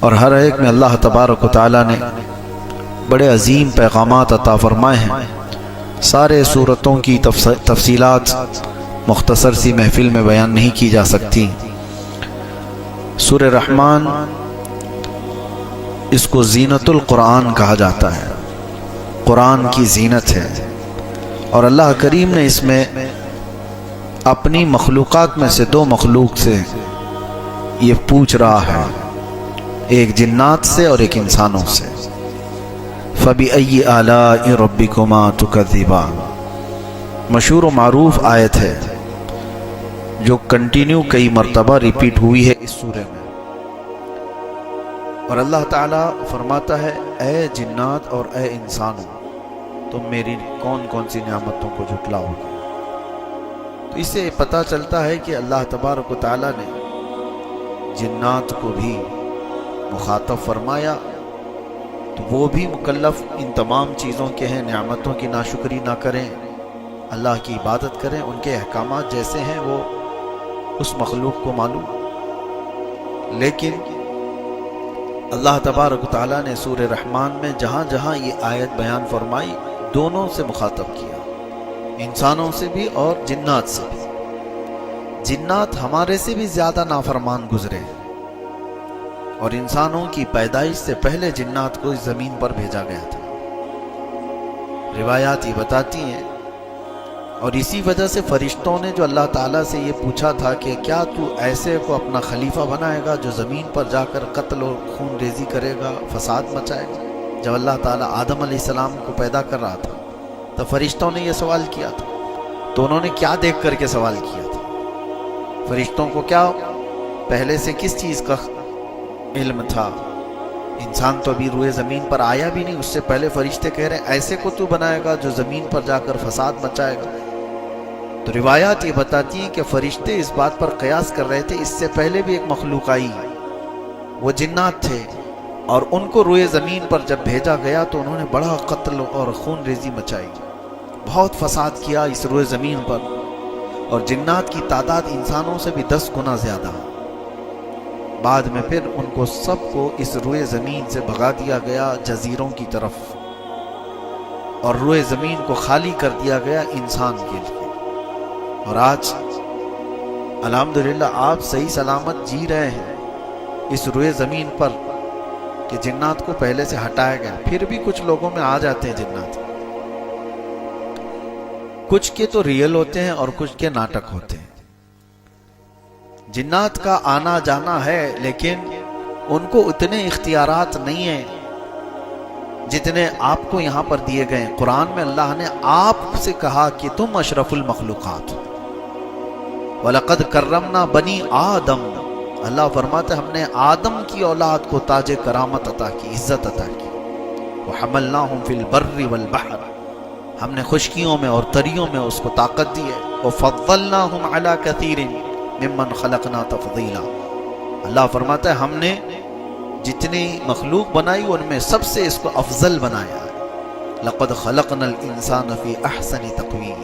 اور ہر ایک میں اللہ تبارک و تعالیٰ نے بڑے عظیم پیغامات عطا فرمائے ہیں۔ سارے صورتوں کی تفصیلات مختصر سی محفل میں بیان نہیں کی جا سکتی۔ سورہ رحمان اس کو زینت القرآن کہا جاتا ہے، قرآن کی زینت ہے، اور اللہ کریم نے اس میں اپنی مخلوقات میں سے دو مخلوق سے یہ پوچھ رہا ہے، ایک جنات سے اور ایک انسانوں سے۔ فَبِأَيِّ آلَاءِ رَبِّكُمَا تُكَذِّبَانِ، مشہور و معروف آیت ہے جو کنٹینیو کئی مرتبہ ریپیٹ ہوئی ہے اس سورہ میں، اور اللہ تعالیٰ فرماتا ہے اے جنات اور اے انسانوں، تم میری کون کون سی نعمتوں کو جھٹلاؤ گے۔ تو اس سے پتہ چلتا ہے کہ اللہ تبارک و تعالیٰ نے جنات کو بھی مخاطب فرمایا، تو وہ بھی مکلف ان تمام چیزوں کے ہیں، نعمتوں کی ناشکری نہ کریں، اللہ کی عبادت کریں، ان کے احکامات جیسے ہیں وہ اس مخلوق کو معلوم۔ لیکن اللہ تبارک و تعالیٰ نے سورہ رحمان میں جہاں جہاں یہ آیت بیان فرمائی دونوں سے مخاطب کیا، انسانوں سے بھی اور جنات سے بھی۔ جنات ہمارے سے بھی زیادہ نافرمان گزرے، اور انسانوں کی پیدائش سے پہلے جنات کو اس زمین پر بھیجا گیا تھا، روایات یہ بتاتی ہیں۔ اور اسی وجہ سے فرشتوں نے جو اللہ تعالیٰ سے یہ پوچھا تھا کہ کیا تو ایسے کو اپنا خلیفہ بنائے گا جو زمین پر جا کر قتل و خون ریزی کرے گا، فساد مچائے گا، جب اللہ تعالیٰ آدم علیہ السلام کو پیدا کر رہا تھا تو فرشتوں نے یہ سوال کیا تھا۔ تو انہوں نے کیا دیکھ کر کے سوال کیا تھا؟ فرشتوں کو کیا پہلے سے کس چیز کا علم تھا؟ انسان تو ابھی روئے زمین پر آیا بھی نہیں، اس سے پہلے فرشتے کہہ رہے ہیں ایسے کو تو بنائے گا جو زمین پر جا کر فساد مچائے گا۔ تو روایات یہ بتاتی ہیں کہ فرشتے اس بات پر قیاس کر رہے تھے، اس سے پہلے بھی ایک مخلوق آئی، وہ جنات تھے، اور ان کو روئے زمین پر جب بھیجا گیا تو انہوں نے بڑا قتل اور خون ریزی مچائی، بہت فساد کیا اس روئے زمین پر، اور جنات کی تعداد انسانوں سے بھی 10 گنا زیادہ۔ بعد میں پھر ان کو سب کو اس روئے زمین سے بھگا دیا گیا جزیروں کی طرف، اور روئے زمین کو خالی کر دیا گیا انسان کے لیے۔ اور آج الحمدللہ آپ صحیح سلامت جی رہے ہیں اس روئے زمین پر کہ جنات کو پہلے سے ہٹایا گیا۔ پھر بھی کچھ لوگوں میں آ جاتے ہیں جنات، کچھ کے تو ریئل ہوتے ہیں اور کچھ کے ناٹک ہوتے ہیں۔ جنات کا آنا جانا ہے، لیکن ان کو اتنے اختیارات نہیں ہیں جتنے آپ کو یہاں پر دیے گئے۔ قرآن میں اللہ نے آپ سے کہا کہ تم اشرف المخلوقات ہو۔ وَلَقَدْ كَرَّمْنَا بَنِي آدم، اللہ فرماتا ہے ہم نے آدم کی اولاد کو تاج کرامت عطا کی، عزت عطا کی۔ وَحَمَلْنَاهُمْ فِي الْبَرِّ وَالْبَحْرِ، ہم نے خشکیوں میں اور تریوں میں اس کو طاقت دی ہے۔ وَفَضَّلْنَاهُمْ عَلَى كَثِيرٍ ممن خلقنا تفضیلا، اللہ فرماتا ہے ہم نے جتنی مخلوق بنائی ان میں سب سے اس کو افضل بنایا ہے۔ لقد خلقنا الانسان فی احسن تقویم،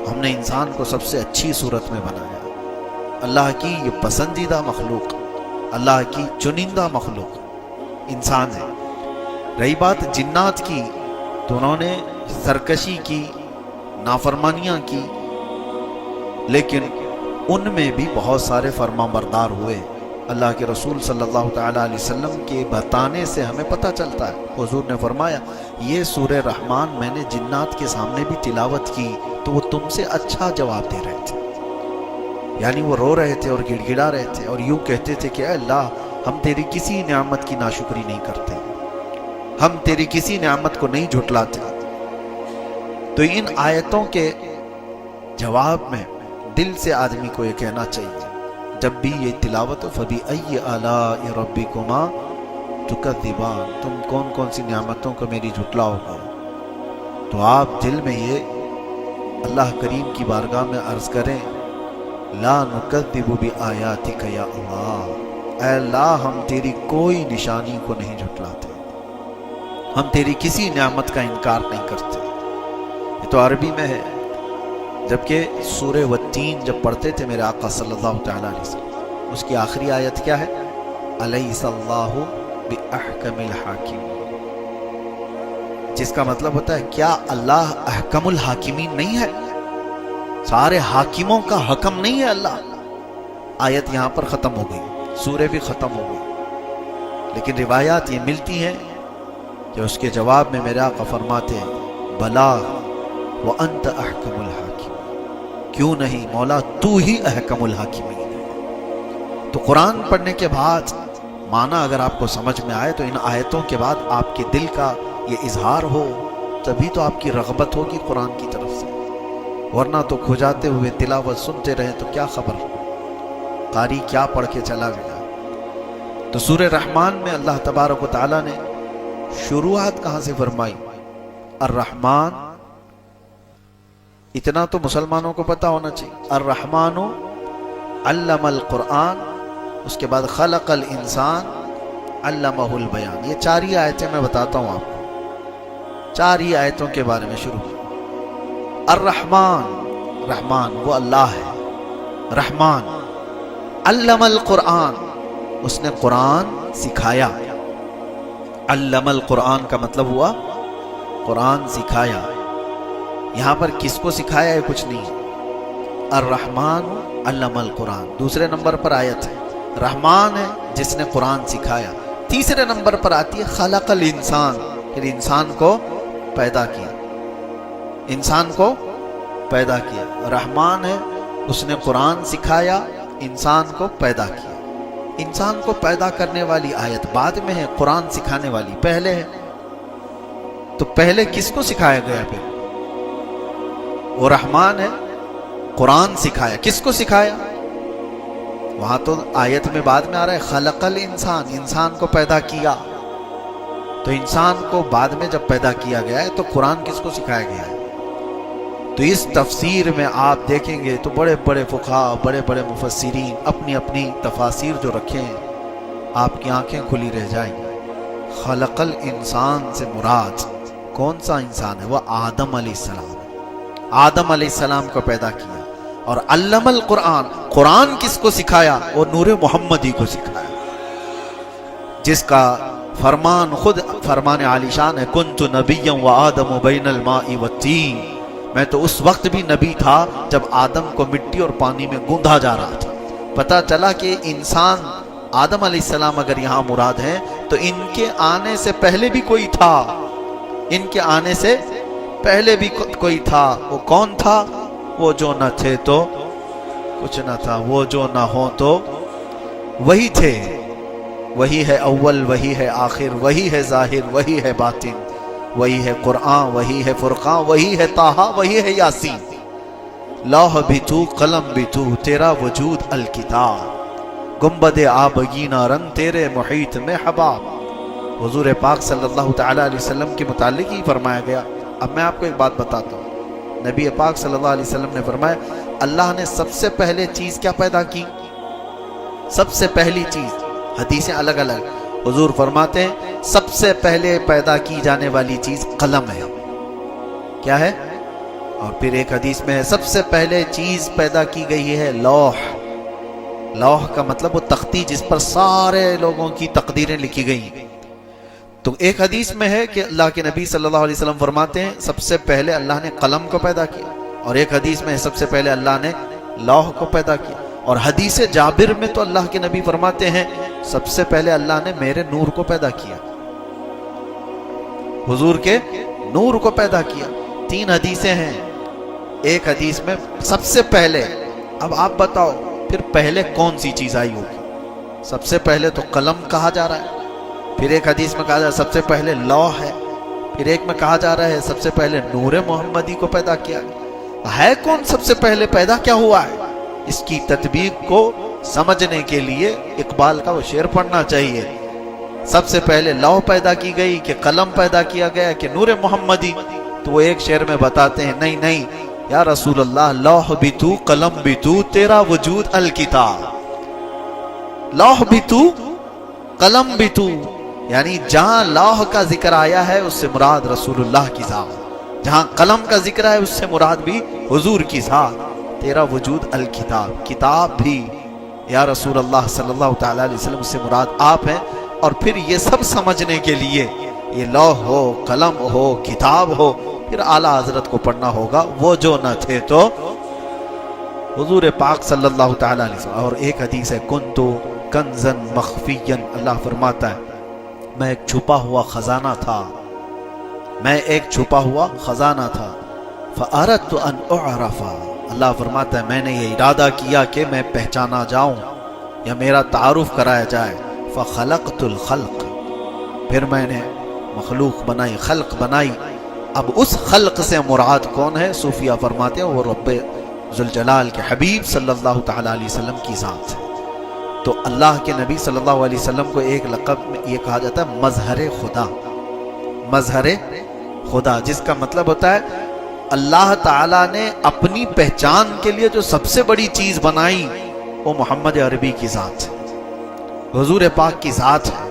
ہم نے انسان کو سب سے اچھی صورت میں بنایا۔ اللہ کی یہ پسندیدہ مخلوق، اللہ کی چنندہ مخلوق انسان ہے۔ رہی بات جنات کی، تو انہوں نے سرکشی کی، نافرمانیاں کی، لیکن ان میں بھی بہت سارے فرما بردار ہوئے۔ اللہ کے رسول صلی اللہ تعالیٰ علیہ وسلم کے بتانے سے ہمیں پتہ چلتا ہے، حضور نے فرمایا یہ سورہ رحمان میں نے جنات کے سامنے بھی تلاوت کی تو وہ تم سے اچھا جواب دے رہے تھے، یعنی وہ رو رہے تھے اور گڑ گڑا رہے تھے اور یوں کہتے تھے کہ اے اللہ ہم تیری کسی نعمت کی ناشکری نہیں کرتے، ہم تیری کسی نعمت کو نہیں جھٹلاتے۔ تو ان آیتوں کے جواب میں دل سے آدمی کو یہ کہنا چاہیے جب بھی یہ تلاوت ہو، فَبِأَيِّ آلَاءِ رَبِّكُمَا تُكَذِّبَانِ، تم کون کون سی نعمتوں کو میری جھٹلاؤ گے، تو آپ دل میں یہ اللہ کریم کی بارگاہ میں عرض کریں لا نُكَذِّبُ بِآيَاتِكَ یا اللہ، اے اللہ ہم تیری کوئی نشانی کو نہیں جھٹلاتے، ہم تیری کسی نعمت کا انکار نہیں کرتے۔ یہ تو عربی میں ہے، جبکہ سورہ والتین جب پڑھتے تھے میرے آقا صلی اللہ تعالیٰ علیہ وسلم، اس کی آخری آیت کیا ہے؟ الیس اللہ بِأَحْكَمِ الْحَاكِمِينَ، جس کا مطلب ہوتا ہے کیا اللہ احکم الحاکمین نہیں ہے؟ سارے حاکموں کا حکم نہیں ہے اللہ؟ آیت یہاں پر ختم ہو گئی، سورہ بھی ختم ہو گئی، لیکن روایات یہ ملتی ہیں کہ اس کے جواب میں میرے آقا فرماتے ہیں بلا وَأَنْتَ أَحْكَمُ الْحَاكِمِينَ، کیوں نہیں مولا تو ہی احکم الحاکمین ہے۔ تو قرآن پڑھنے کے بعد معنی اگر آپ کو سمجھ میں آئے تو ان آیتوں کے بعد آپ کے دل کا یہ اظہار ہو، تبھی تو آپ کی رغبت ہوگی قرآن کی طرف سے، ورنہ تو کھجاتے ہوئے تلاوت سنتے رہے تو کیا خبر قاری کیا پڑھ کے چلا گیا۔ تو سورہ رحمان میں اللہ تبارک و تعالیٰ نے شروعات کہاں سے فرمائی؟ الرحمن، اتنا تو مسلمانوں کو پتا ہونا چاہیے، الرحمن علم القرآن، اس کے بعد خلق الانسان علمہ البیان۔ یہ چار ہی آیتیں میں بتاتا ہوں آپ کو، چار ہی آیتوں کے بارے میں شروع۔ الرحمن، رحمان وہ اللہ ہے، رحمان۔ علم القرآن، اس نے قرآن سکھایا۔ علم القرآن کا مطلب ہوا قرآن سکھایا۔ یہاں پر کس کو سکھایا ہے کچھ نہیں، الرحمن علم القرآن دوسرے نمبر پر آیت ہے، رحمان ہے جس نے قرآن سکھایا۔ تیسرے نمبر پر آتی ہے خلق الانسان، پھر انسان کو پیدا کیا، انسان کو پیدا کیا۔ رحمان ہے اس نے قرآن سکھایا، انسان کو پیدا کیا۔ انسان کو پیدا کرنے والی آیت بعد میں ہے، قرآن سکھانے والی پہلے ہے۔ تو پہلے کس کو سکھایا گیا؟ پھر وہ رحمان ہے، قرآن سکھایا۔ کس کو سکھایا؟ وہاں تو آیت میں بعد میں آ رہا ہے خلق الانسان، انسان کو پیدا کیا۔ تو انسان کو بعد میں جب پیدا کیا گیا ہے تو قرآن کس کو سکھایا گیا ہے؟ تو اس تفسیر میں آپ دیکھیں گے تو بڑے بڑے فقہاء، بڑے بڑے مفسرین اپنی اپنی تفاسیر جو رکھے ہیں، آپ کی آنکھیں کھلی رہ جائیں گی۔ خلق الانسان سے مراد کون سا انسان ہے؟ وہ آدم علیہ السلام، آدم علیہ السلام کو پیدا کیا۔ اور علم القرآن، قرآن کس کو سکھایا؟ وہ نور محمدی کو سکھایا، جس کا فرمان خود فرمان عالی شان ہے، کنت نبیا وآدم بین الماء والطین، میں تو اس وقت بھی نبی تھا جب آدم کو مٹی اور پانی میں گوندھا جا رہا تھا۔ پتہ چلا کہ انسان آدم علیہ السلام اگر یہاں مراد ہیں تو ان کے آنے سے پہلے بھی کوئی تھا، ان کے آنے سے پہلے بھی کوئی تھا۔ وہ کون تھا؟ وہ جو نہ تھے تو کچھ نہ تھا، وہ جو نہ ہو تو وہی تھے۔ وہی ہے اول، وہی ہے آخر، وہی ہے ظاہر، وہی ہے باطن، وہی ہے قرآن، وہی ہے فرقان، وہی ہے طٰہٰ، وہی ہے یاسین۔ لوح بھی تو، قلم بھی تو، تیرا وجود الکتاب، گنبد آبگینہ رنگ تیرے محیط میں حباب۔ حضور پاک صلی اللہ تعالیٰ علیہ وسلم کے متعلق ہی فرمایا گیا۔ اب میں آپ کو ایک بات بتاتا ہوں، نبی پاک صلی اللہ علیہ وسلم نے فرمایا اللہ نے سب سے پہلے چیز کیا پیدا کی؟ سب سے پہلی چیز، حدیثیں الگ الگ، حضور فرماتے ہیں سب سے پہلے پیدا کی جانے والی چیز قلم ہے۔ کیا ہے؟ اور پھر ایک حدیث میں ہے سب سے پہلے چیز پیدا کی گئی ہے لوح۔ لوح کا مطلب وہ تختی جس پر سارے لوگوں کی تقدیریں لکھی گئی۔ تو ایک حدیث میں ہے کہ اللہ کے نبی صلی اللہ علیہ وسلم فرماتے ہیں سب سے پہلے اللہ نے قلم کو پیدا کیا، اور ایک حدیث میں ہے سب سے پہلے اللہ نے لوح کو پیدا کیا۔ اور حدیث جابر میں تو اللہ کے نبی فرماتے ہیں سب سے پہلے اللہ نے میرے نور کو پیدا کیا، حضور کے نور کو پیدا کیا۔ تین حدیثیں ہیں، ایک حدیث میں سب سے پہلے۔ اب آپ بتاؤ پھر پہلے کون سی چیز آئی ہوگی؟ سب سے پہلے تو قلم کہا جا رہا ہے، پھر ایک حدیث میں کہا جا رہا ہے سب سے پہلے لوح ہے، پھر ایک میں کہا جا رہا ہے سب سے پہلے نور محمدی کو پیدا کیا ہے کون سب سے پہلے پیدا کیا ہوا ہے؟ اس کی تطبیق کو سمجھنے کے لیے اقبال کا وہ شعر پڑھنا چاہیے۔ سب سے پہلے لوح پیدا کی گئی کہ قلم پیدا کیا گیا کہ نور محمدی؟ تو وہ ایک شعر میں بتاتے ہیں نہیں نہیں یا رسول اللہ، لوح بھی تو، قلم بھی تو، تیرا وجود الکتاب۔ لوح بھی تو، قلم بھی تو، یعنی جہاں لوح کا ذکر آیا ہے اس سے مراد رسول اللہ کی ذات، جہاں قلم کا ذکر ہے اس سے مراد بھی حضور کی ذات۔ تیرا وجود الکتاب، کتاب بھی یا رسول اللہ صلی اللہ تعالیٰ علیہ وسلم سے مراد آپ ہیں، اور پھر یہ سب سمجھنے کے لیے یہ لوح ہو، قلم ہو، کتاب ہو، پھر اعلیٰ حضرت کو پڑھنا ہوگا، وہ جو نہ تھے تو حضور پاک صلی اللہ تعالیٰ علیہ وسلم۔ اور ایک حدیث ہے کنتو کنزن مخفیا، اللہ فرماتا ہے میں ایک چھپا ہوا خزانہ تھا، میں ایک چھپا ہوا خزانہ تھا، فَأَرَدْتُ أَنْ أُعْرَفَ، اللہ فرماتا ہے میں نے یہ ارادہ کیا کہ میں پہچانا جاؤں یا میرا تعارف کرایا جائے، فَخَلَقْتُ الْخَلْقِ، پھر میں نے مخلوق بنائی، خلق بنائی۔ اب اس خلق سے مراد کون ہے؟ صوفیہ فرماتے ہیں وہ رب ذوالجلال کے حبیب صلی اللہ تعالیٰ علیہ وسلم کی ذات ہے۔ تو اللہ کے نبی صلی اللہ علیہ وسلم کو ایک لقب میں یہ کہا جاتا ہے مظہر خدا، مظہر خدا، جس کا مطلب ہوتا ہے اللہ تعالیٰ نے اپنی پہچان کے لیے جو سب سے بڑی چیز بنائی وہ محمد عربی کی ذات ہے، حضور پاک کی ذات ہے۔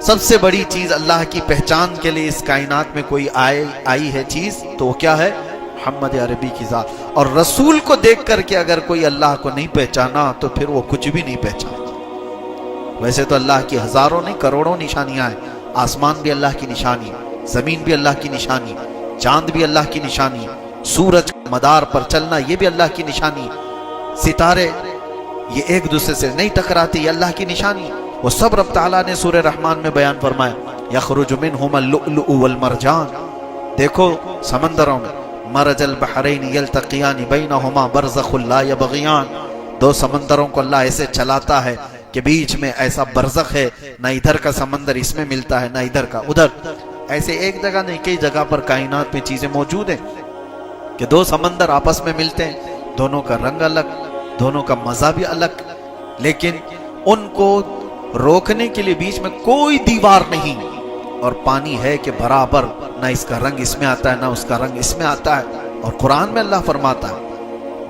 سب سے بڑی چیز اللہ کی پہچان کے لیے اس کائنات میں کوئی آئی ہے چیز تو وہ کیا ہے؟ محمد عربی کی ذات۔ اور رسول کو دیکھ کر کے اگر کوئی اللہ کو نہیں پہچانا تو پھر وہ کچھ بھی نہیں پہچانا۔ ویسے تو اللہ کی ہزاروں نہیں کروڑوں نشانیاں ہیں، آسمان بھی اللہ کی نشانی، زمین بھی اللہ کی نشانی، چاند بھی اللہ کی نشانی، سورج مدار پر چلنا یہ بھی اللہ کی نشانی، ستارے یہ ایک دوسرے سے نہیں ٹکراتے یہ اللہ کی نشانی، وہ سب رب تعالیٰ نے سورہ رحمان میں بیان فرمایا یخرج منہما اللؤلؤ والمرجان، دیکھو سمندروں میں مرج البحرین یلتقیان بینہما برزخ لا یبغیان، دو سمندروں کو اللہ ایسے چلاتا ہے کہ بیچ میں ایسا برزخ ہے، نہ ادھر کا سمندر اس میں ملتا ہے نہ ادھر کا ادھر، ایسے ایک جگہ نہیں کئی جگہ پر کائنات میں چیزیں موجود ہیں کہ دو سمندر آپس میں ملتے ہیں، دونوں کا رنگ الگ، دونوں کا مزہ بھی الگ، لیکن ان کو روکنے کے لیے بیچ میں کوئی دیوار نہیں، اور پانی ہے کہ برابر نہ اس کا رنگ اس میں آتا ہے نہ اس کا رنگ اس میں آتا ہے۔ اور قرآن میں اللہ فرماتا ہے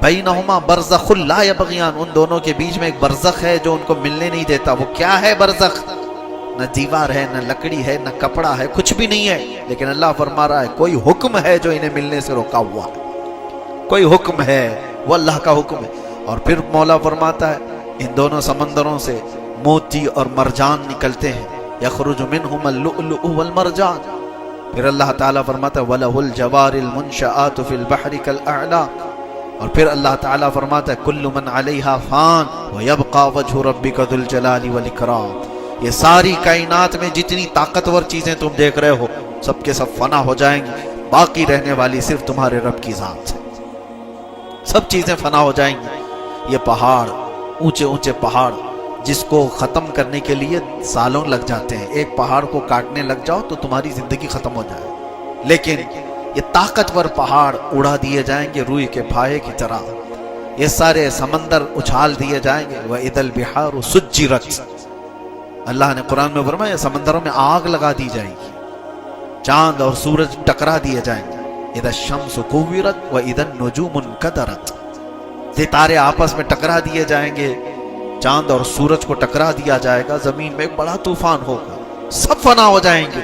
بینہما برزخ لا یبغیان، ان دونوں کے بیچ میں ایک برزخ ہے جو ان کو ملنے نہیں دیتا۔ وہ کیا ہے برزخ؟ نہ دیوار ہے نہ لکڑی ہے نہ کپڑا ہے، کچھ بھی نہیں ہے، لیکن اللہ فرما رہا ہے کوئی حکم ہے جو انہیں ملنے سے روکا ہوا ہے، کوئی حکم ہے، وہ اللہ کا حکم ہے۔ اور پھر مولا فرماتا ہے ان دونوں سمندروں سے موتی اور مرجان نکلتے ہیں، یخرج منہما اللؤلؤ والمرجان۔ پھر اللہ تعالیٰ فرماتا ہے وَلَهُ الْجَوَارِ الْمُنْشَآتُ فِي الْبَحْرِ كَالْأَعْلَامِ، اور پھر اللہ تعالیٰ فرماتا ہے کل من علیہا فان وَيَبْقَى وَجْهُ رَبِّكَ ذُو الْجَلَالِ وَالْإِكْرَامِ، یہ ساری کائنات میں جتنی طاقتور چیزیں تم دیکھ رہے ہو سب کے سب فنا ہو جائیں گی، باقی رہنے والی صرف تمہارے رب کی ذات ہے، سب چیزیں فنا ہو جائیں گی۔ یہ پہاڑ، اونچے اونچے پہاڑ جس کو ختم کرنے کے لیے سالوں لگ جاتے ہیں، ایک پہاڑ کو کاٹنے لگ جاؤ تو تمہاری زندگی ختم ہو جائے، لیکن یہ طاقتور پہاڑ اڑا دیے جائیں گے روئی کے پھائے کی طرح، یہ سارے سمندر اچھال دیے جائیں گے، وَإِذَا الْبِحَارُ سُجِّرَتْ، اللہ نے قرآن میں فرمایا سمندروں میں آگ لگا دی جائے گی، چاند اور سورج ٹکرا دیے جائیں گے، اِذَا الشَّمْسُ كُوِّرَتْ وَإِذَا النُّجُومُ انْكَدَرَتْ، ستارے آپس میں ٹکرا دیے جائیں گے، چاند اور سورج کو ٹکرا دیا جائے گا، زمین میں ایک بڑا طوفان ہوگا، سب فنا ہو جائیں گے،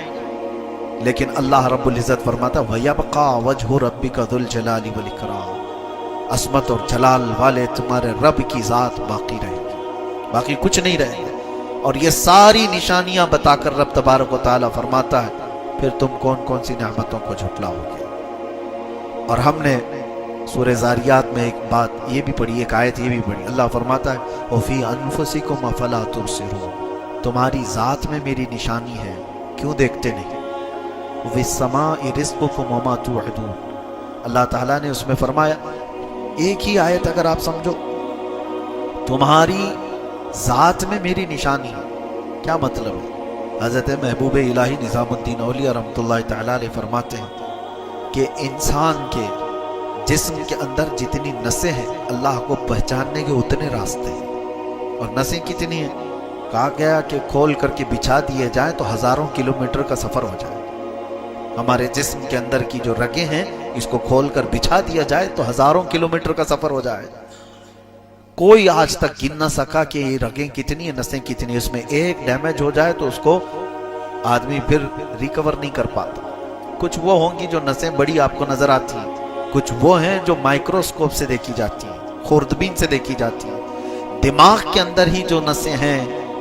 لیکن اللہ رب العزت فرماتا وَيَبْقَى وَجْهُ رَبِّكَ ذُو الْجَلَالِ وَالْإِكْرَامِ، عظمت اور جلال والے تمہارے رب کی ذات باقی رہے گی، باقی کچھ نہیں رہے گا۔ اور یہ ساری نشانیاں بتا کر رب تبارک و تعالیٰ فرماتا ہے پھر تم کون کون سی نعمتوں کو جھٹلاؤ گے۔ اور ہم نے سورہ زاریات میں ایک بات یہ بھی پڑھی، ایک آیت یہ بھی پڑھی، اللہ فرماتا ہے وَفِي أَنفُسِكُمْ أَفَلَا تُبْصِرُونَ، تمہاری ذات میں میری نشانی ہے کیوں دیکھتے نہیں۔ وَفِي السَّمَاءِ رِزْقُكُمْ وَمَا تُوعَدُونَ، اللہ تعالیٰ نے اس میں فرمایا ایک ہی آیت اگر آپ سمجھو تمہاری ذات میں میری نشانی ہے، کیا مطلب ہے؟ حضرت محبوب الہی نظام الدین اولیاء رحمۃ اللہ تعالیٰ علیہ فرماتے ہیں کہ انسان کے جسم کے اندر جتنی نسیں ہیں اللہ کو پہچاننے کے اتنے راستے ہیں، اور نسیں کتنی ہیں؟ کہا گیا کہ کھول کر کے بچھا دیے جائیں تو ہزاروں کلومیٹر کا سفر ہو جائے، ہمارے جسم کے اندر کی جو رگیں ہیں اس کو کھول کر بچھا دیا جائے تو ہزاروں کلومیٹر کا سفر ہو جائے، کوئی آج تک گن نہ سکا کہ یہ رگیں کتنی ہیں، نسیں کتنی ہیں، اس میں ایک ڈیمیج ہو جائے تو اس کو آدمی پھر ریکور نہیں کر پاتا۔ کچھ وہ ہوں گی جو نسیں بڑی آپ کو نظر آتی ہیں، کچھ وہ ہیں جو مائکروسکوپ سے دیکھی جاتی ہیں، خوردبین سے دیکھی جاتی ہیں، دماغ کے اندر ہی جو نسیں ہیں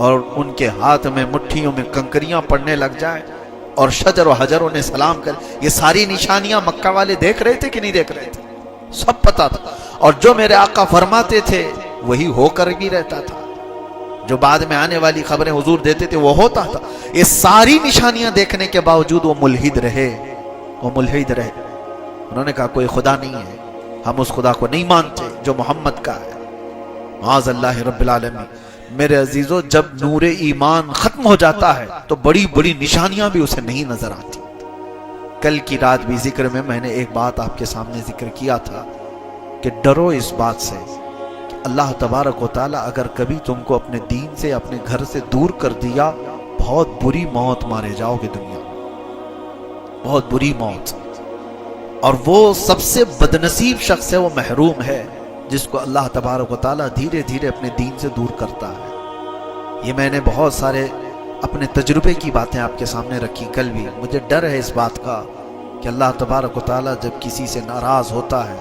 اور ان کے ہاتھ میں مٹھیوں میں کنکریاں پڑنے لگ جائیں اور شجر و حجر انہیں سلام کرے. یہ ساری نشانیاں مکہ والے دیکھ رہے تھے کہ نہیں دیکھ رہے تھے؟ سب پتا تھا. اور جو میرے آقا فرماتے تھے وہی ہو کر بھی رہتا تھا. جو بعد میں آنے والی خبریں حضور دیتے تھے وہ ہوتا تھا. یہ ساری نشانیاں دیکھنے کے باوجود وہ ملحد رہے. انہوں نے کہا کوئی خدا نہیں ہے، ہم اس خدا کو نہیں مانتے جو محمد کا ہے. معاذ اللہ رب العالمین. میرے عزیزو، جب نور ایمان ختم ہو جاتا ہے تو بڑی بڑی نشانیاں بھی اسے نہیں نظر آتی. کل کی رات بھی ذکر میں نے ایک بات آپ کے سامنے ذکر کیا تھا کہ ڈرو اس بات سے کہ اللہ تبارک و تعالیٰ اگر کبھی تم کو اپنے دین سے اپنے گھر سے دور کر دیا، بہت بری موت مارے جاؤ گے دنیا میں، بہت بری موت. اور وہ سب سے بدنصیب شخص ہے، وہ محروم ہے جس کو اللہ تبارک و تعالیٰ دھیرے دھیرے اپنے دین سے دور کرتا ہے. یہ میں نے بہت سارے اپنے تجربے کی باتیں آپ کے سامنے رکھی کل بھی. مجھے ڈر ہے اس بات کا کہ اللہ تبارک و تعالیٰ جب کسی سے ناراض ہوتا ہے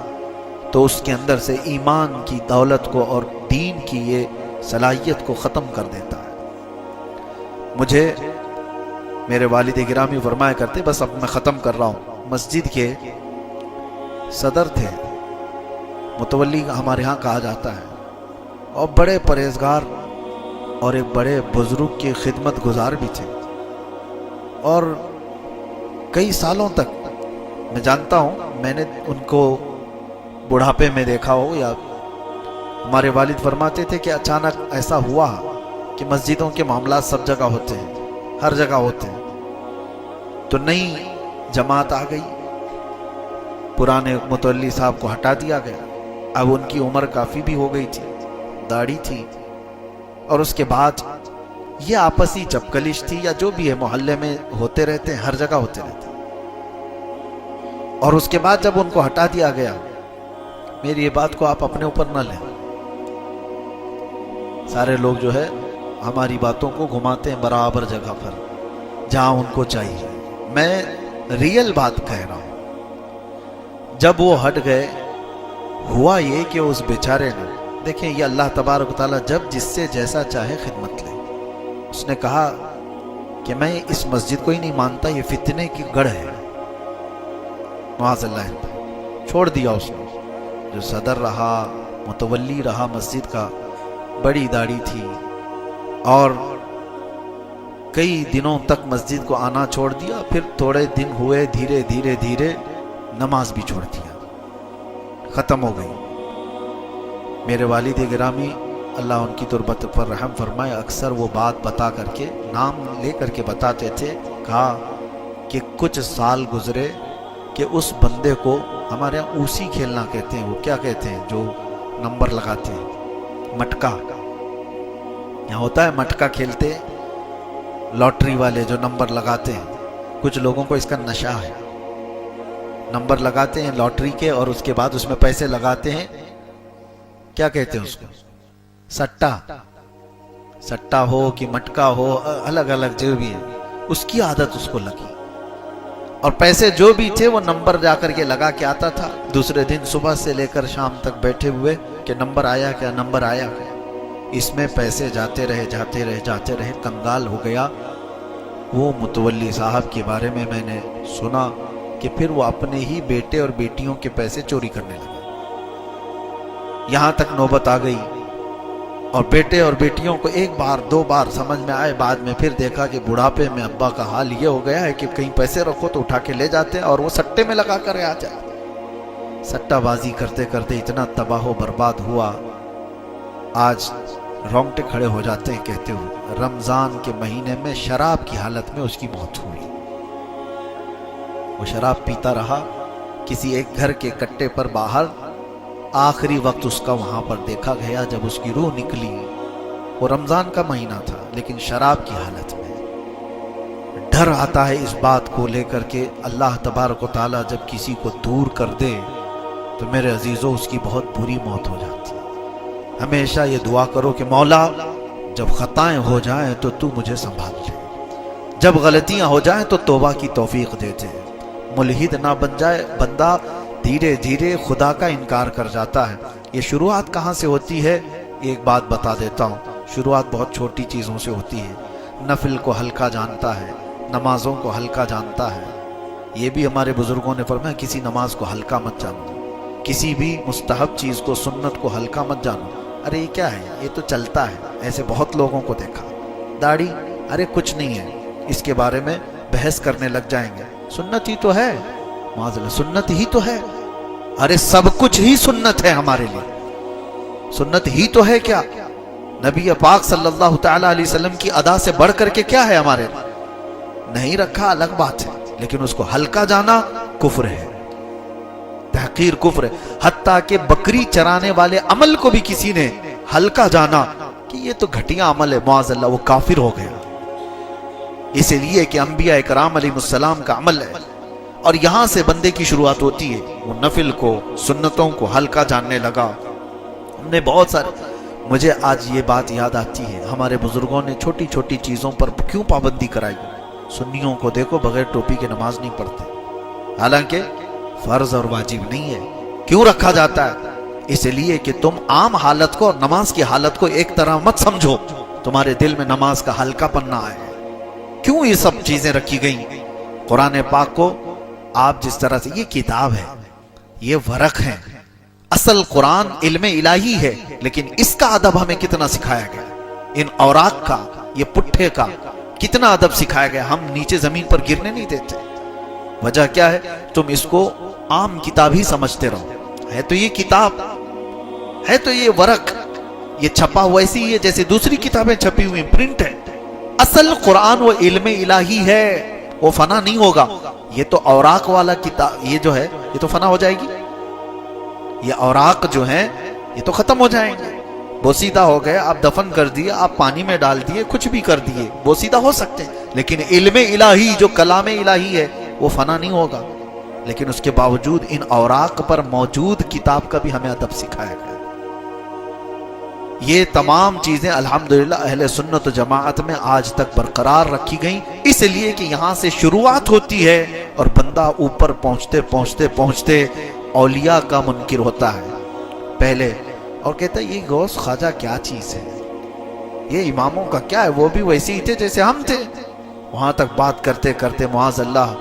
تو اس کے اندر سے ایمان کی دولت کو اور دین کی یہ صلاحیت کو ختم کر دیتا ہے. مجھے میرے والد گرامی فرمایا کرتے، بس اب میں ختم کر رہا ہوں، مسجد کے صدر تھے، متولی ہمارے ہاں کہا جاتا ہے، اور بڑے پرہیزگار اور ایک بڑے بزرگ کے خدمت گزار بھی تھے. اور کئی سالوں تک میں جانتا ہوں، میں نے ان کو بڑھاپے میں دیکھا ہو، یا ہمارے والد فرماتے تھے کہ اچانک ایسا ہوا کہ مسجدوں کے معاملات سب جگہ ہوتے ہیں، ہر جگہ ہوتے ہیں، تو نئی جماعت آ گئی، پرانے متولی صاحب کو ہٹا دیا گیا. اب ان کی عمر کافی بھی ہو گئی تھی، داڑھی تھی، اور اس کے بعد یہ آپسی چپکلش تھی یا جو بھی ہے، محلے میں ہوتے رہتے ہیں، ہر جگہ ہوتے رہتے ہیں. اور اس کے بعد جب ان کو ہٹا دیا گیا، میری یہ بات کو آپ اپنے اوپر نہ لیں، سارے لوگ جو ہے ہماری باتوں کو گھماتے ہیں برابر جگہ پر جہاں ان کو چاہیے. میں ریئل بات کہہ رہا ہوں. جب وہ ہٹ گئے، ہوا یہ کہ اس بیچارے نے، دیکھیں یہ اللہ تبارک و تعالیٰ جب جس سے جیسا چاہے خدمت لے. اس نے کہا کہ میں اس مسجد کو ہی نہیں مانتا، یہ فتنے کی گڑھ ہے. معاذ اللہ. چھوڑ دیا اس نے. جو صدر رہا، متولی رہا مسجد کا، بڑی داڑھی تھی، اور کئی دنوں تک مسجد کو آنا چھوڑ دیا. پھر تھوڑے دن ہوئے، دھیرے دھیرے دھیرے نماز بھی چھوڑ دیا، ختم ہو گئی. میرے والد گرامی اللہ ان کی تربت پر رحم فرمائے، اکثر وہ بات بتا کر کے، نام لے کر کے بتاتے تھے. کہا کہ کچھ سال گزرے کہ اس بندے کو، ہمارے یہاں اوسی کھیلنا کہتے ہیں، وہ کیا کہتے ہیں جو نمبر لگاتے ہیں، مٹکا. یہاں ہوتا ہے مٹکا کھیلتے، لاٹری والے جو نمبر لگاتے ہیں. کچھ لوگوں کو اس کا نشہ ہے، نمبر لگاتے ہیں لاٹری کے، اور اس کے بعد اس میں پیسے لگاتے ہیں. کیا کہتے ہیں اس کو؟ سٹا. سٹا ہو کہ مٹکا ہو، الگ الگ جو بھی ہے، اس کی عادت اس کو لگی. اور پیسے جو بھی تھے وہ نمبر جا کر کے لگا کے آتا تھا. دوسرے دن صبح سے لے کر شام تک بیٹھے ہوئے کہ نمبر آیا کیا، نمبر آیا کیا. اس میں پیسے جاتے رہے جاتے رہے جاتے رہے، کنگال ہو گیا. وہ متولی صاحب کے بارے میں نے سنا کہ پھر وہ اپنے ہی بیٹے اور بیٹیوں کے پیسے چوری کرنے لگے. یہاں تک نوبت آ گئی، اور بیٹے اور بیٹیوں کو ایک بار دو بار سمجھ میں آئے، بعد میں پھر دیکھا کہ بڑھاپے میں ابا کا حال یہ ہو گیا ہے کہ کہیں پیسے رکھو تو اٹھا کے لے جاتے ہیں، اور وہ سٹے میں لگا کر آ جائے. سٹا بازی کرتے کرتے اتنا تباہ و برباد ہوا. آج رونگٹے کھڑے ہو جاتے ہیں کہتے ہوئے، رمضان کے مہینے میں شراب کی حالت میں اس کی موت ہوئی. وہ شراب پیتا رہا کسی ایک گھر کے کٹے پر باہر. آخری وقت اس کا وہاں پر دیکھا گیا جب اس کی روح نکلی. وہ رمضان کا مہینہ تھا لیکن شراب کی حالت میں. ڈر آتا ہے اس بات کو لے کر کے، اللہ تبارک و تعالیٰ جب کسی کو دور کر دے تو میرے عزیزوں اس کی بہت بری موت ہو جاتی ہے. ہمیشہ یہ دعا کرو کہ مولا جب خطائیں ہو جائیں تو تو مجھے سنبھال لے، جب غلطیاں ہو جائیں تو توبہ کی توفیق دے دے. ملحد نہ بن جائے بندہ، دھیرے دھیرے خدا کا انکار کر جاتا ہے. یہ شروعات کہاں سے ہوتی ہے؟ ایک بات بتا دیتا ہوں. شروعات بہت چھوٹی چیزوں سے ہوتی ہے. نفل کو ہلکا جانتا ہے، نمازوں کو ہلکا جانتا ہے. یہ بھی ہمارے بزرگوں نے فرمایا کسی نماز کو ہلکا مت جانو، کسی بھی مستحب چیز کو، سنت کو ہلکا مت جانو. ارے یہ کیا ہے، یہ تو چلتا ہے. ایسے بہت لوگوں کو دیکھا. داڑھی، ارے کچھ نہیں ہے، اس کے بارے میں بحث کرنے لگ جائیں گے. سنت ہی تو ہے، معاذ اللہ، سنت ہی تو ہے. ارے سب کچھ ہی سنت ہے ہمارے لیے. سنت ہی تو ہے کیا؟ نبی پاک صلی اللہ تعالی علیہ وسلم کی ادا سے بڑھ کر کے کیا ہے ہمارے لیے؟ نہیں رکھا الگ بات ہے، لیکن اس کو ہلکا جانا کفر ہے، تحقیر کفر ہے. حتیٰ کہ بکری چرانے والے عمل کو بھی کسی نے ہلکا جانا کہ یہ تو گھٹیا عمل ہے، معاذ اللہ، وہ کافر ہو گیا. اس لیے کہ انبیاء اکرام علیہ السلام کا عمل ہے، اور یہاں سے بندے کی شروعات ہوتی ہے. وہ نفل کو، سنتوں کو ہلکا جاننے لگا. ہم نے بہت سارے، مجھے آج یہ بات یاد آتی ہے، ہمارے بزرگوں نے چھوٹی چھوٹی چیزوں پر کیوں پابندی کرائی. سنیوں کو دیکھو بغیر ٹوپی کے نماز نہیں پڑھتے، حالانکہ فرض اور واجب نہیں ہے. کیوں رکھا جاتا ہے؟ اس لیے کہ تم عام حالت کو اور نماز کی حالت کو ایک طرح مت سمجھو، تمہارے دل میں نماز کا ہلکا پننا ہے. کیوں یہ سب چیزیں رکھی گئیں؟ قرآن پاک کو آپ جس طرح سے، یہ کتاب ہے، یہ ورق ہے. اصل قرآن علم الہی ہے، لیکن اس کا ادب ہمیں کتنا سکھایا گیا. ان اوراق کا، یہ پٹھے کا کتنا ادب سکھایا گیا. ہم نیچے زمین پر گرنے نہیں دیتے. وجہ کیا ہے؟ تم اس کو عام کتاب ہی سمجھتے رہو. ہے تو یہ کتاب، ہے تو یہ ورق، یہ چھپا ہوا ایسی ہی ہے جیسے دوسری کتابیں چھپی ہوئی، پرنٹ ہے. اصل قرآن وہ علم الہی ہے، وہ فنا نہیں ہوگا. یہ تو اوراق والا کتاب، یہ جو ہے یہ تو فنا ہو جائے گی. یہ اوراق جو ہیں یہ تو ختم ہو جائیں گے. بوسیدہ ہو گئے، آپ دفن کر دیے، آپ پانی میں ڈال دیے، کچھ بھی کر دیے، بوسیدہ ہو سکتے ہیں. لیکن علم الہی جو کلام الہی ہے وہ فنا نہیں ہوگا. لیکن اس کے باوجود ان اوراق پر موجود کتاب کا بھی ہمیں ادب سکھایا گیا. یہ تمام چیزیں الحمدللہ اہل سنت و جماعت میں آج تک برقرار رکھی گئیں، اس لیے کہ یہاں سے شروعات ہوتی ہے اور بندہ اوپر پہنچتے پہنچتے پہنچتے اولیاء کا منکر ہوتا ہے پہلے، اور کہتا ہے یہ غوث خواجہ کیا چیز ہے، یہ اماموں کا کیا ہے، وہ بھی ویسے ہی تھے جیسے ہم تھے. وہاں تک بات کرتے کرتے معاذ اللہ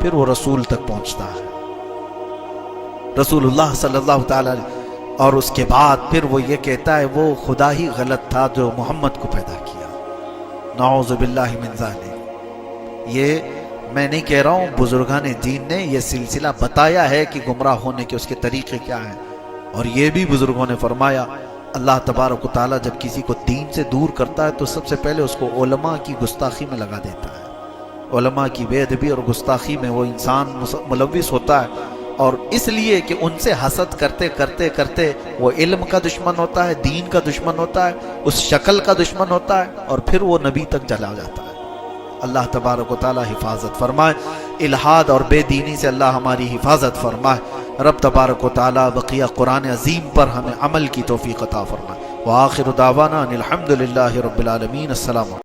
پھر وہ رسول تک پہنچتا ہے، رسول اللہ صلی اللہ تعالی علیہ. اور اس کے بعد پھر وہ یہ کہتا ہے وہ خدا ہی غلط تھا جو محمد کو پیدا کیا. نعوذ باللہ من ذالک. یہ میں نہیں کہہ رہا ہوں، بزرگان دین نے یہ سلسلہ بتایا ہے کہ گمراہ ہونے کے اس کے طریقے کیا ہیں. اور یہ بھی بزرگوں نے فرمایا اللہ تبارک و تعالیٰ جب کسی کو دین سے دور کرتا ہے تو سب سے پہلے اس کو علماء کی گستاخی میں لگا دیتا ہے. علماء کی بے ادبی اور گستاخی میں وہ انسان ملوث ہوتا ہے، اور اس لیے کہ ان سے حسد کرتے کرتے کرتے وہ علم کا دشمن ہوتا ہے، دین کا دشمن ہوتا ہے، اس شکل کا دشمن ہوتا ہے، اور پھر وہ نبی تک چلا جاتا ہے. اللہ تبارک و تعالی حفاظت فرمائے. الہاد اور بے دینی سے اللہ ہماری حفاظت فرمائے. رب تبارک و تعالی بقیہ قرآن عظیم پر ہمیں عمل کی توفیق عطا فرمائے. وآخر دعوانا ان الحمد للہ رب العالمین. السلام علیکم.